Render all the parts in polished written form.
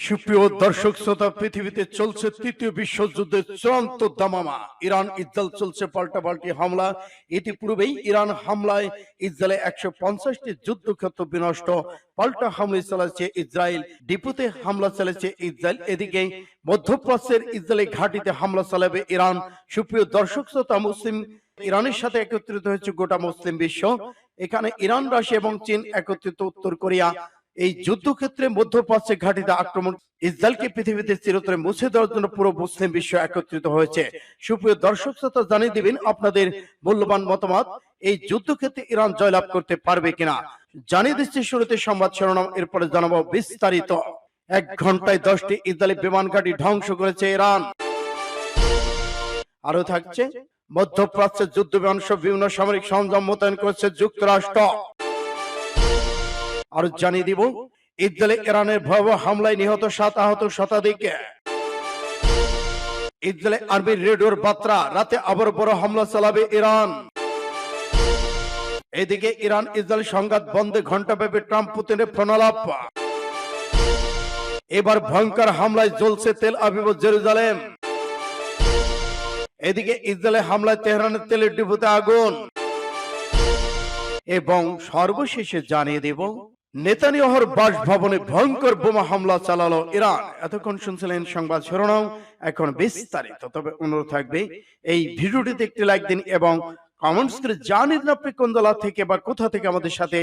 সুপ্রিয় দর্শক শ্রোতা, পৃথিবীতে চলছে তৃতীয় বিশ্বযুদ্ধের চূড়ান্ত দামামা। ইরান ইসরায়েল চলছে পাল্টাপাল্টি হামলা। ইতিপূর্বেই ইরান হামলায় ইসরায়েলে 150টি যুদ্ধক্ষেত্র বিনষ্ট। পাল্টা হামলা চালাচ্ছে ইসরায়েল, ডিপোতে হামলা চালাচ্ছে ইসরায়েল। এদিকে মধ্যপ্রাচ্যের ইসরায়েলি ঘাঁটিতে হামলা চালাবে ইরান। সুপ্রিয় দর্শক শ্রোতা, মুসলিম ইরানের সাথে একত্রিত হয়েছে গোটা মুসলিম বিশ্ব। এখানে ইরান, রাশিয়া এবং চীন একত্রিত, উত্তর কোরিয়া। এই যুদ্ধক্ষেত্রে মধ্যপ্রাচ্যে ঘাঁটিতে আক্রমণ, ইসরায়েলকে পৃথিবীতে চিরতরে মুছে দেওয়ার জন্য পুরো মুসলিম বিশ্ব একত্রিত হয়েছে। সুপ্রিয় দর্শক শ্রোতা, জানিয়ে দিবেন আপনাদের মূল্যবান মতামত। এই যুদ্ধক্ষেত্রে ইরান জয়লাভ করতে পারবে কিনা জানিয়ে দিচ্ছি শুরুতে সংবাদ শিরোনাম, এরপরে জানাবো বিস্তারিত। 1 ঘন্টায় 10টি ইসরায়েলি বিমান ঘাঁটি ধ্বংস করেছে ইরান। আরো থাকছে, মধ্যপ্রাচ্যের যুদ্ধ বিমান সহ বিভিন্ন সামরিক সরঞ্জাম মোতায়েন করেছে যুক্তরাষ্ট্র। আর জানিয়ে দিব, ইসরায়েলে ইরানের ভয়াবহ হামলায় নিহত 7, আহত শতাধিক। ইসরায়েলে আর্মির রেডিওর বার্তা, রাতে আবার বড় হামলা চালাবে ইরান। এদিকে ইরান ইসরায়েল সংঘাত বন্ধে ঘণ্টাব্যাপী ট্রাম্প পুতিনের প্রণালাপ। এবার ভয়ঙ্কর হামলায় জ্বলছে তেল আবিব ও জেরুজালেম। এদিকে ইসরায়েলের হামলায় তেহরানের তেলের ডিপোতে আগুন। এবং সর্বশেষে জানিয়ে দেব, নেতানিয়াহুর বাসভবনে ভয়ঙ্কর বোমা হামলা চালালো ইরান। এতক্ষণ শুনছিলেন সংবাদ শিরোনাম, এখন বিস্তারিত। তবে অনুরোধ থাকবে, এই ভিডিওটিতে একটি লাইক দিন এবং কমেন্টস করে জানিয়ে দিন আপনি কোন জেলা থেকে বা কোথা থেকে আমাদের সাথে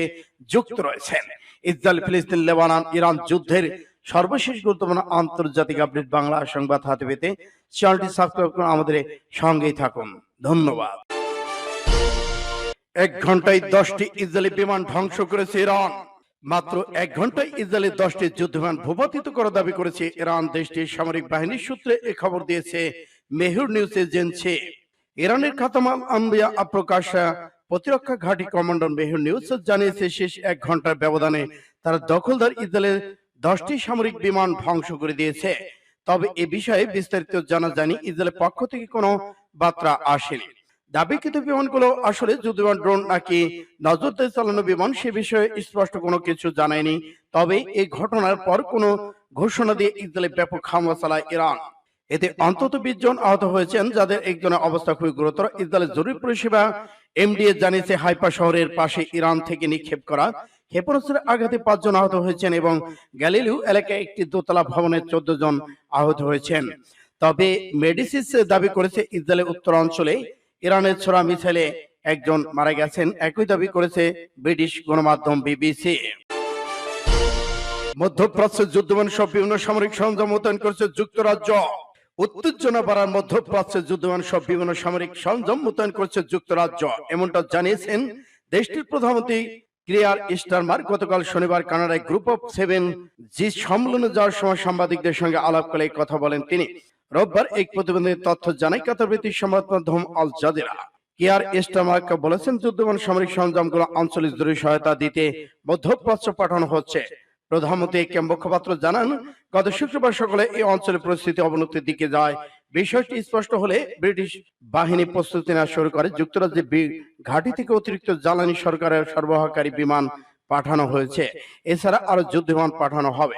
যুক্ত রয়েছেন। ইসরায়েল, ফিলিস্তিন, লেবানন, ইরান যুদ্ধের সর্বশেষ গুরুত্বপূর্ণ আন্তর্জাতিক আপডেট বাংলা সংবাদ হাতে পেতে চ্যানেলটি সাবস্ক্রাইব করে আমাদের সঙ্গেই থাকুন। ধন্যবাদ। 1 ঘন্টায় 10টি ইসরায়েলি বিমান ধ্বংস করেছে ইরান। মাত্র 1 ঘন্টায় ইসরায়েলের 10টি যুদ্ধবিমান ভূপাতিত করার দাবি করেছে ইরান। দেশটির সামরিক বাহিনীর সূত্রে এ খবর দিয়েছে মেহর নিউজ এজেন্সি। ইরানের খাতামাল আম্বিয়া আপ্রকাশ প্রতিরক্ষা ঘাঁটি কমান্ডার মেহর নিউজ জানিয়েছে, শেষ 1 ঘন্টার ব্যবধানে তারা দখলদার ইসরায়েলের 10টি সামরিক বিমান ধ্বংস করে দিয়েছে। তবে এ বিষয়ে বিস্তারিত জানা যায়নি। ইসরায়েলের পক্ষ থেকে কোনো বার্তা আসেনি। দাবিকৃত বিমানগুলো আসলে যুদ্ধবিমান, ড্রোন নাকি নজরদারি চালানো বিমান, সে বিষয়ে স্পষ্ট কোনো কিছু জানায়নি। তবে এই ঘটনার পর কোনো ঘোষণা দিয়ে ইসরায়েলে ব্যাপক হামলা চালায় ইরান। এতে অন্তত 20 জন আহত হয়েছেন, যাদের একজনের অবস্থা খুবই গুরুতর। ইসরায়েলের জরুরি পরিষেবা এমডিএ জানিয়েছে, হাইফা শহরের পাশে ইরান থেকে নিক্ষেপ করা ক্ষেপণাস্ত্রের আঘাতে 5 জন আহত হয়েছেন এবং গ্যালিলিও এলাকায় একটি দোতলা ভবনে 14 জন আহত হয়েছেন। তবে মেডিসিস দাবি করেছে, ইসরায়েলের উত্তরাঞ্চলে ইরানের ছোড়া মিসাইলে 1 জন মারা গেছেন। একই দাবি করেছে ব্রিটিশ গণমাধ্যম বিবিসি। মধ্যপ্রাচ্যের যুদ্ধবিমান সহ বিভিন্ন সামরিক সরঞ্জাম মোতায়েন করেছে যুক্তরাজ্য। উত্তেজনা বাড়ার মধ্যপ্রাচ্যের যুদ্ধবিমান সহ বিভিন্ন সামরিক সরঞ্জাম মোতায়েন করেছে যুক্তরাজ্য, এমনটা জানিয়েছেন দেশটির প্রধানমন্ত্রী কিয়ার স্টারমার। গতকাল শনিবার কানাডায় গ্রুপ অফ 7G সম্মেলনে যাওয়ার সময় সাংবাদিকদের সঙ্গে আলাপ করে কথা বলেন তিনি। রোববার এক প্রতিবেদনের তথ্য জানায় কাতার ভিত্তিক সংবাদ মাধ্যম আল জাজিরা। কিয়ার স্টারমার বলেছেন, যুদ্ধবিমান সামরিক সরঞ্জামগুলো আঞ্চলিক জরুরি সহায়তা দিতে মধ্যপ্রাচ্য পাঠানো হচ্ছে। প্রধানমন্ত্রী এক মুখপাত্র জানান, গত শুক্রবার সকালে এই অঞ্চলের পরিস্থিতি অবনতির দিকে যায়। বিষয়টি স্পষ্ট হলে ব্রিটিশ বাহিনী প্রস্তুতি নেওয়া শুরু করে। যুক্তরাজ্যের ঘাঁটি থেকে অতিরিক্ত জ্বালানি সরকারের সরবরাহকারী বিমান পাঠানো হয়েছে। এছাড়া আরো যুদ্ধবিমান পাঠানো হবে।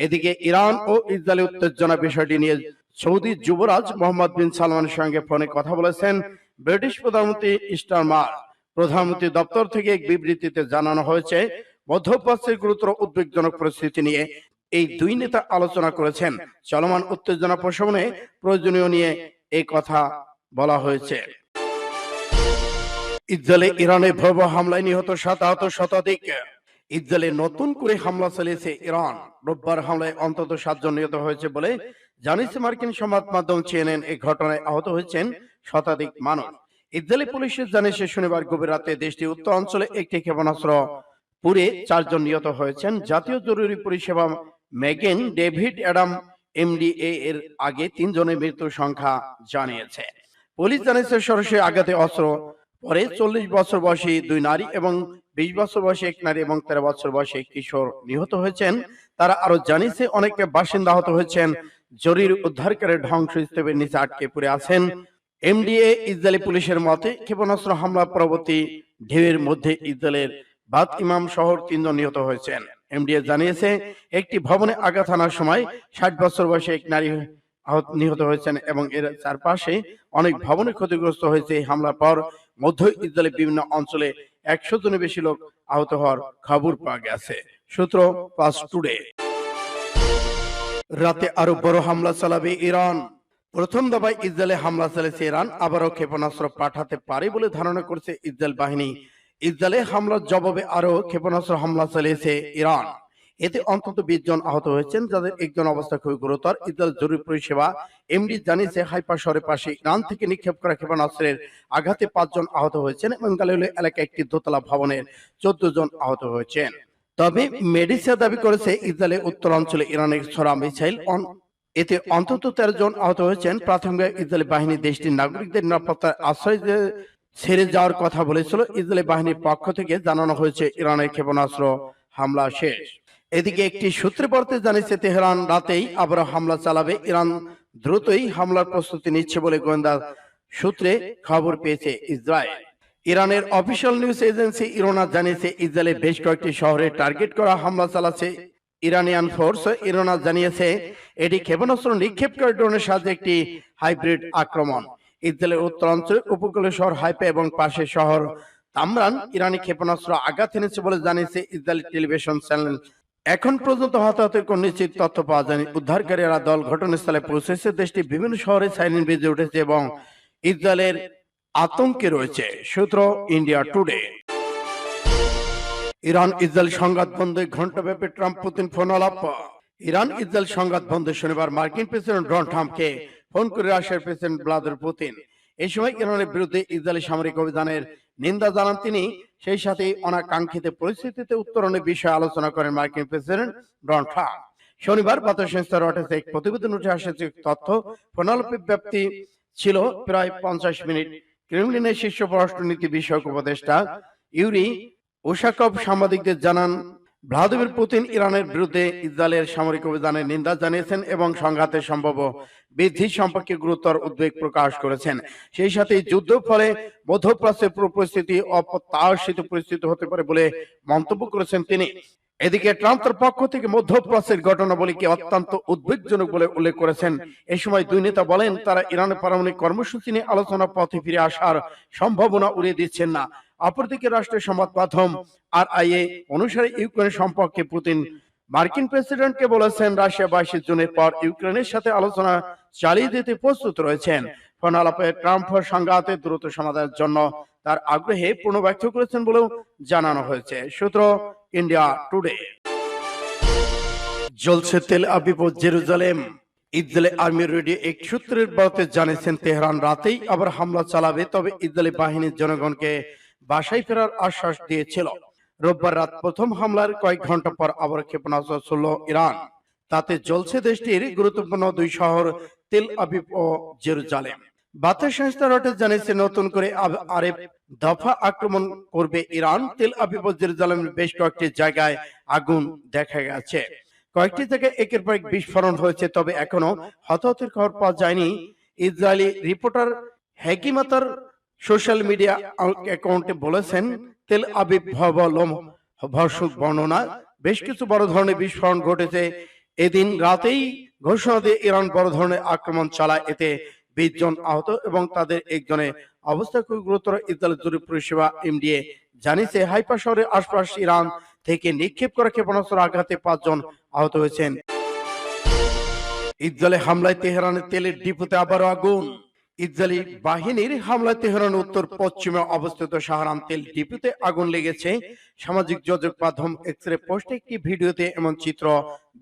এদিকে ইরান ও ইসরায়েলের উত্তেজনা বিষয়টি নিয়ে সৌদি যুবরাজ মোহাম্মদ বিন সালমানের সঙ্গে ফোনে কথা বলেছেন ব্রিটিশ প্রধানমন্ত্রী স্টারমার। প্রধানমন্ত্রী দপ্তর থেকে এক বিবৃতিতে জানানো হয়েছে, মধ্যপ্রাচ্যের গুরুতর উদ্বেগজনক পরিস্থিতি নিয়ে এই দুই নেতা আলোচনা করেছেন। চলমান উত্তেজনা প্রশমনে প্রয়োজনীয় নিয়ে এই কথা বলা হয়েছে। ইসরায়েলে ইরানের ভয়াবহ হামলায় নিহত 7, আহত শতাধিক। ইসরায়েলে নতুন করে হামলা চালিয়েছে ইরান। রোববার হামলায় অন্তত 7 জন নিহত হয়েছে বলে জানিয়েছে মার্কিন সংবাদ মাধ্যম CNN। এই ঘটনায় আহত হয়েছেন শতাধিক মানুষ। ইসরায়েলি পুলিশ জানিয়েছে, শনিবার গভীর রাতে দেশটির উত্তরাঞ্চলে একটি ক্ষেপণাস্ত্র পুড়ে 4 জন নিহত হয়েছেন। জাতীয় জরুরি পরিষেবা মেগেন ডেভিড অ্যাডাম MDA এর আগে 3 জনের মৃত্যুর সংখ্যা জানিয়েছে। পুলিশ জানিয়েছে, সরাসরি আঘাতে অস্ত্র পরে 40 বছর বয়সী 2 নারী এবং 20 বছর বয়সী 1 নারী এবং 13 বছর বয়সী 1 কিশোর নিহত হয়েছেন। তারা আরো জানিয়েছে, অনেকে বাসিন্দা আহত হয়েছেন। জরুরি উদ্ধারকারীর ধ্বংসস্তূপের নিচে আটকে পড়ে আছেন। MDA ইসরায়েলি পুলিশের মতে, ক্ষেপণাস্ত্র হামলা পরবর্তী ঢেউয়ের মধ্যে ইসরায়েলের বাত ইমাম শহর 3 জন নিহত হয়েছেন। এমডিএ জানিয়েছে একটি ভবনে আঘাত হানার সময় 60 বছর বয়সী এক নারী নিহত হয়েছেন এবং এর চারপাশে অনেক ভবনে ক্ষতিগ্রস্ত হয়েছে। এই হামলার পর মধ্য ইসরায়েলের বিভিন্ন অঞ্চলে 100 জনের বেশি লোক আহত হওয়ার খবর পাওয়া গেছে। সূত্র ফাস্ট টুডে। রাতে আরো বড় হামলা চালাবে ইরান। প্রথম দফায় ইসরায়েলে হামলা চালিয়েছে ইরান, আবারও ক্ষেপণাস্ত্র পাঠাতে পারে বলে ধারণা করছে ইসরায়েল বাহিনী। ইসরায়েলে হামলার জবাবে আরো ক্ষেপণাস্ত্র হামলা চালিয়েছে ইরান। এতে অন্তত 20 জন আহত হয়েছেন, যাদের একজন অবস্থা খুবই গুরুতর। ইসরায়েল জরুরি পরিষেবা এমডি জানিয়েছে হাইফা শহরের পাশে ইরান থেকে নিক্ষেপ করা ক্ষেপণাস্ত্রের আঘাতে 5 জন আহত হয়েছেন এবং গালিলিও এলাকায় একটি দোতলা ভবনের 14 জন আহত হয়েছেন। তবে মেডিসিয়া দাবি করেছে ইসরায়েলের উত্তরাঞ্চলে ইরানের ছোড়া মিসাইল এতে অন্তত 13 জন আহত হয়েছেন। প্রাথমিকভাবে ইসরায়েলি বাহিনী দেশটির নাগরিকদের নিরাপত্তার আশ্রয় ছেড়ে যাওয়ার কথা বলেছিল। ইসরায়েলি বাহিনীর পক্ষ থেকে জানানো হয়েছে ইরানের ক্ষেপণাস্ত্র হামলা শেষ। এদিকে একটি সূত্রে বলতে জানিয়েছে তেহরান রাতেই আবার হামলা চালাবে। ইরান দ্রুতই হামলার প্রস্তুতি নিচ্ছে বলে গোয়েন্দা সূত্রে খবর পেয়েছে ইসরায়েল। ইরানের অফিসিয়াল নিউজ এজেন্সি ইরনা জানিয়েছে ইসরায়েলের বেশ কয়েকটি শহরে টার্গেট করা হামলা চালাচ্ছে ইরানিয়ান ফোর্স। ইরনা জানিয়েছে এটি ক্ষেপণাস্ত্র নিক্ষেপকারী ড্রোনের সাহায্যে একটি হাইব্রিড আক্রমণ। ইসরায়েলের উত্তরাঞ্চলে উপকূলীয় শহর হাইফা এবং পাশের শহর তামরান ইরানি ক্ষেপণাস্ত্র আঘাত এনেছে বলে জানিয়েছে ইসরায়েলি টেলিভিশন চ্যানেল। এখন পর্যন্ত হতাহতের কোন নিশ্চিত তথ্য পাওয়া যায়নি। উদ্ধারকারীরা দল ঘটনাস্থলে পৌঁছেছে। দেশটির বিভিন্ন শহরে সাইরেন বেজে উঠেছে এবং ইসরায়েলের আতঙ্কে রয়েছে। সূত্র ইন্ডিয়া টুডে। ইরান ইসরায়েল সংঘাত বন্ধে ঘণ্টাব্যাপী ট্রাম্প পুতিন ফোন আলাপ। ইরান ইসরায়েল সংঘাত বন্ধে শনিবার মার্কিন প্রেসিডেন্ট ডোনাল্ড ট্রাম্পকে ফোন করে রাশিয়ার প্রেসিডেন্ট ভ্লাদিমির পুতিন। এই সময় ইরানের বিরুদ্ধে ইসরায়েলি সামরিক অভিযানের নিন্দা জানান তিনি। সেই সাথে অনাকাঙ্ক্ষিত পরিস্থিতিতে উত্তরণের বিষয়ে আলোচনা করেন মার্কিন প্রেসিডেন্ট ডোনাল্ড ট্রাম্প। শনিবার বার্তা সংস্থা রয়টার্সে এক প্রতিবেদন উঠে আসে তথ্য ফোনালাপের ব্যাপ্তি ছিল প্রায় 50 মিনিট। ক্রেমলিনের শীর্ষ পররাষ্ট্রনীতি বিষয়ক উপদেষ্টা ইউরি উশাকভ সাংবাদিকদের জানান ভ্লাদিমির পুতিন ইরানের বিরুদ্ধে ইসরায়েলের সামরিক অভিযানের নিন্দা জানিয়েছেন এবং সংঘাতের সম্ভাব্য বৃদ্ধি সম্পর্কে গুরুতর উদ্বেগ প্রকাশ করেছেন। সেই সাথে যুদ্ধের ফলে মধ্যপ্রাচ্যের পরিস্থিতি অপ্রত্যাশিত পরিস্থিতি হতে পারে বলে মন্তব্য করেছেন তিনি। এদিকে ট্রাম্প তার পক্ষ থেকে মধ্যপ্রাচ্যের ঘটনাবলীকে অত্যন্ত উদ্বেগজনক বলে উল্লেখ করেছেন। এ সময় দুই নেতা বলেন তারা ইরানের পারমাণবিক কর্মসূচি নিয়ে আলোচনার পথে ফিরে আসার সম্ভাবনা উড়িয়ে দিচ্ছেন না। অপরদিকে রাষ্ট্রীয় সংবাদ মাধ্যম RIA অনুসারে ইউক্রেন সম্পর্কে পুতিন মার্কিন প্রেসিডেন্টকে বলেছেন রাশিয়া 22 জুনের পর ইউক্রেনের সাথে আলোচনা চালিয়ে যেতে প্রস্তুত রয়েছেন। ফোন আলাপে ট্রাম্প সংঘাতের দ্রুত সমাধানের জন্য তার আগ্রহে পুনর্ব্যক্ত করেছেন বলেও জানানো হয়েছে। সূত্র ইন্ডিয়া টুডে। জ্বলছে তেল আবিব ও জেরুজালেম। ইসরায়েলি আর্মি রেডিও এক সূত্রের বরাতে জানিয়েছেন তেহরান রাতেই আবার হামলা চালাবে, তবে ইসরায়েলি বাহিনীর জনগণকে বাসায় ফেরার আশ্বাস দিয়েছিল। রোববার রাত প্রথম হামলার কয়েক ঘন্টা পর আবার ক্ষেপণাস্ত্র ছুড়ল ইরান। তাতে জ্বলছে দেশটির গুরুত্বপূর্ণ দুই শহর তেল আবিব ও জেরুজালেম। বার্তা সংস্থা রয়টার্স জানিয়েছে নতুন করে আরেক দফা আক্রমণ করবে ইরান। তেল আবিব ও জেরুজালেমের বেশ কয়েকটি জায়গায় আগুন দেখা গেছে। কয়েকটি জায়গায় একের পর এক বিস্ফোরণ হয়েছে, তবে এখনো হতাহতের খবর পাওয়া যায়নি। ইসরায়েলি রিপোর্টার হেকিমাতার সোশ্যাল মিডিয়া অ্যাকাউন্টে বলেছেন তেল আবিব ভয়াবহ বর্ণনা। বেশ কিছু বড় ধরনের বিস্ফোরণ ঘটেছে। এদিন রাতেই ঘোষণা দিয়ে ইরান বড় ধরনের আক্রমণ চালায়। এতে 20 জন আহত এবং তাদের একজনের অবস্থা খুব গুরুতর। ইসরায়েলের জরুরি পরিষেবা MDA জানিয়েছে হাইফা শহরের আশপাশ ইরান থেকে নিক্ষেপ করা ক্ষেপণাস্ত্র আঘাতে 5 জন আহত হয়েছেন। ইসরায়েলি হামলায় তেহরানের তেলের ডিপোতে আবারও আগুন। ইসরায়েলি বাহিনীর হামলায় তেহরান উত্তর পশ্চিমে অবস্থিত শাহরাম তেল ডিপোতে আগুন লেগেছে। সামাজিক যোগাযোগ মাধ্যম এক্সরে পোস্টে একটি ভিডিওতে এমন চিত্র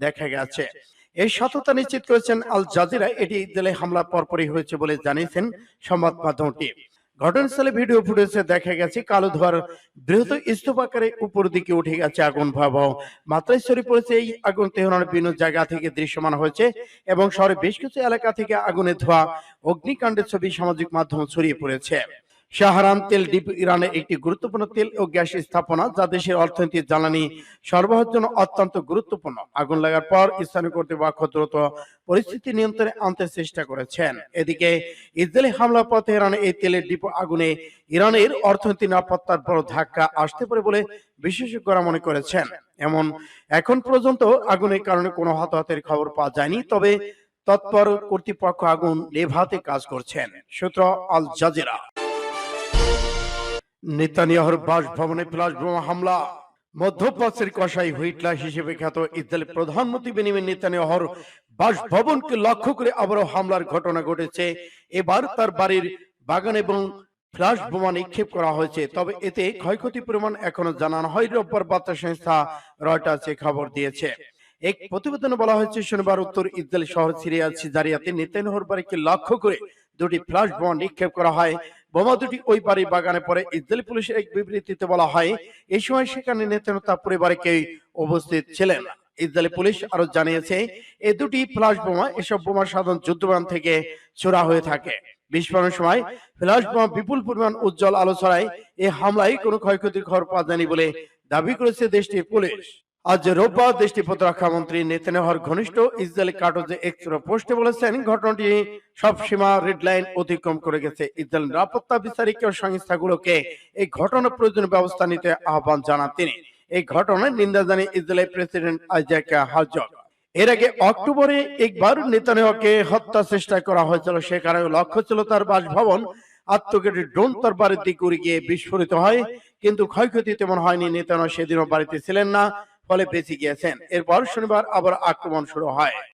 দেখা গেছে। এই সত্যতা নিশ্চিত করেছেন আল জাজিরা। এটি ইসরায়েলি হামলার পরপরই হয়েছে বলে জানিয়েছেন সংবাদ মাধ্যমটি। ঘটনাস্থলে ভিডিও ফুটেজে দেখা গেছে কালো ধোঁয়ার বৃহৎ স্তূপাকারে উপর দিকে উঠে গেছে আগুন। ভয়াবহ মাত্রায় ছড়িয়ে পড়েছে এই আগুন। তেহরানের বিভিন্ন জায়গা থেকে দৃশ্যমান হয়েছে এবং শহরের বেশ কিছু এলাকা থেকে আগুনের ধোঁয়া অগ্নিকাণ্ডের ছবি সামাজিক মাধ্যমে ছড়িয়ে পড়েছে। শাহরান তেল ডিপো ইরানের একটি গুরুত্বপূর্ণ তেল ও গ্যাস স্থাপনা, যা দেশের অর্থনীতি জ্বালানি সরবরাহের জন্য অত্যন্ত গুরুত্বপূর্ণ। আগুন লাগার পর স্থানীয় কর্তৃপক্ষ দ্রুত পরিস্থিতি নিয়ন্ত্রণে আনতে চেষ্টা করেছেন। এদিকে ইসরায়েলি হামলার পর তেহরানে এই তেলের ডিপো আগুনে ইরানের অর্থনীতি নিরাপত্তার বড় ধাক্কা আসতে পারে বলে বিশেষজ্ঞরা মনে করেছেন। এখন পর্যন্ত আগুনের কারণে কোনো হতাহতের খবর পাওয়া যায়নি, তবে তৎপর কর্তৃপক্ষ আগুন নেভাতে কাজ করছেন। সূত্র আল জাজিরা। নেতানিয়াহুর বাসভবনে ফ্লাশ বোমা হামলা। মধ্যপ্রাচ্যের কসাই হুইটলার হিসেবে খ্যাত ইসরায়েলের প্রধানমন্ত্রী বেনিয়ামিন নেতানিয়াহুর বাসভবনকে লক্ষ্য করে আবারও হামলার ঘটনা ঘটেছে। এবার তার বাড়ির বাগান এবং ফ্লাশ বোমা নিক্ষেপ করা হয়েছে, তবে এতে ক্ষয়ক্ষতির পরিমাণ এখনো জানানো হয়। রোববার বার্তা সংস্থা রয়টার্স খবর দিয়েছে। এক প্রতিবেদনে বলা হয়েছে, শনিবার উত্তর ইসরায়েল শহর সিরিয়ার সিজারিয়াতে নেতানিয়াহুর বাড়িকে লক্ষ্য করে দুটি ফ্লাশ বোমা নিক্ষেপ করা হয়। বোমা দুটি ওই বাড়ির বাগানে পড়ে। ইসরায়েলি পুলিশের এক বিবৃতিতে বলা হয়, এই সময় সেখানে নেতানিয়াহু তার পরিবারে কেউ উপস্থিত ছিলেন না। ইসরায়েলি পুলিশ আরো জানিয়েছে, এই দুটি ফ্লাশ বোমা, এসব বোমা সাধারণ যুদ্ধবিমান থেকে ছোড়া হয়ে থাকে। বিস্ফোরণের সময় ফ্লাশ বোমা বিপুল পরিমাণ উজ্জ্বল আলো ছড়ায়। এই হামলায় কোনো ক্ষয়ক্ষতির খবর পাওয়া যায়নি বলে দাবি করেছে দেশটির পুলিশ। আজ রোববার দেশটির প্রতিরক্ষা মন্ত্রী নেতানিয়াহুর ঘনিষ্ঠ ইসরায়েলি কাটজে এক্স পোস্টে বলেছেন, ঘটনাটি সব সীমা রেড লাইন অতিক্রম করে গেছে। ইসরায়েল নিরাপত্তা বিচারিক সংস্থাগুলোকে এই ঘটনার প্রয়োজনীয় ব্যবস্থা নিতে আহ্বান জানান তিনি। এই ঘটনার নিন্দা জানিয়ে ইসরায়েলের প্রেসিডেন্ট আইজাক হারজগ এর আগে অক্টোবরে একবার নেতানিয়াহুকে হত্যা চেষ্টা করা হয়েছিল। সেখানে লক্ষ্য ছিল তার বাসভবন। আত্মঘাতী ড্রোন তার বাড়ির দিকে উড়ে গিয়ে বিস্ফোরিত হয়, কিন্তু ক্ষয়ক্ষতি তেমন হয়নি। নেতানিয়াহু সেদিনও বাড়িতে ছিলেন না, ফলে বেঁচে গিয়েছেন। এরপর শনিবার আবার আক্রমণ শুরু হয়।